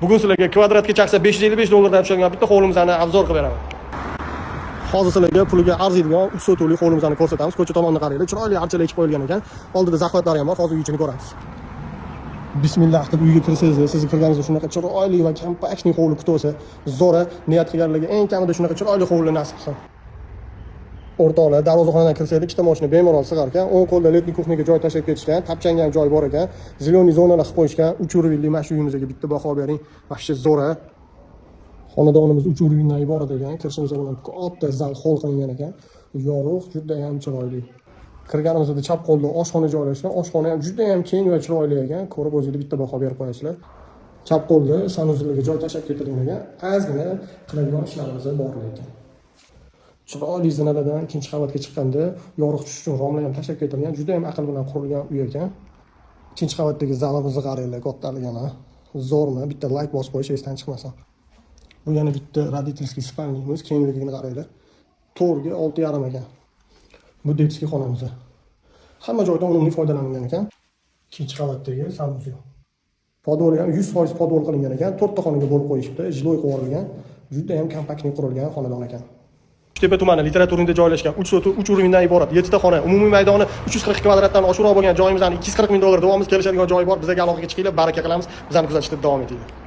Bugun sizlarga kvadratga chaqsa 555 dollardan tushadigan bitta hovlimizni obzor qilib beraman. Hozir sizlarga puliga arziydigan 3 sotuvlik hovlimizni ko'rsatamiz. Ko'cha tomondan qaranglar, chiroyli archalar ichib qo'yilgan ekan. Oldida zaxvatlari ham bor, hozir uyini ko'ramiz. Bismillah deb uyga kirsangiz, siz kirganingizda shunaqa chiroyli va kompaktni hovli kutib olsa, zo'ra niyat qilganlarga eng kamida shunaqa chiroyli hovli nasib qilsin. O'rtoqlar, darvozaxonadan kirsangiz, ikkita mashina bemalol sig'ar ekan. O'ng qo'lda letniy kuxniyaga joy tashlab ketishgan, tapchanga ham joy bor ekan. Ziloniy zonalar qilib qo'yishgan. 3 urinli mana shu uyimizga bitta baho bering. Vashcha zo'ra. Xonadonimiz 3 urindan iborat ekan. Kirishimizda bilan katta zal hol qilingan ekan. Yorug', juda ham chiroyli. Kirganimizda chap qo'lda oshxona joylashgan. Oshxona ham juda ham keng va chiroyli ekan. Ko'rib o'zingizga bitta baho berib qo'yasizlar. Chap qo'lda sanuzilga joy tashlab ketilgan ekan. Ozgina qiladigan ishlarimiz bor ekan. Chiroyli zinalardan ikkinchi qavatga chiqqanda yorug' tushish uchun romlar ham tashlab ketilgan. Juda ham aql bilan qurilgan uy ekan. Ikkinchi qavatdagi zalimizni qaranglar, kattaligini. Zo'rmi? Bitta like bosib qo'yish esdan chiqmasin. Bu yana bitta родительский spalnimiz, kengligini qaranglar. To'rga 6,5 ekan. Bu detskiy xonamiz. Hamma joydan unumli foydalanilgan ekan. Ikkinchi qavatdagi sanusiy. Podol ham 100% podol qilingan ekan. 4 ta xonaga bo'lib qo'yishibdi. Jiloy qo'yilgan. Juda ham kompaktni qurilgan xonadon ekan. Tepa tumani literaturida joylashgan 3 urindan iborat 7 ta xona, umumiy maydoni 340 kvadratdan oshiqroq bo'lgan joyimizdan 240 ming dollar davomimiz kelishadigan joyi bor. Bizga aloqaga chiqinglar, baraka qilamiz. Bizani kuzatishda davom etinglar.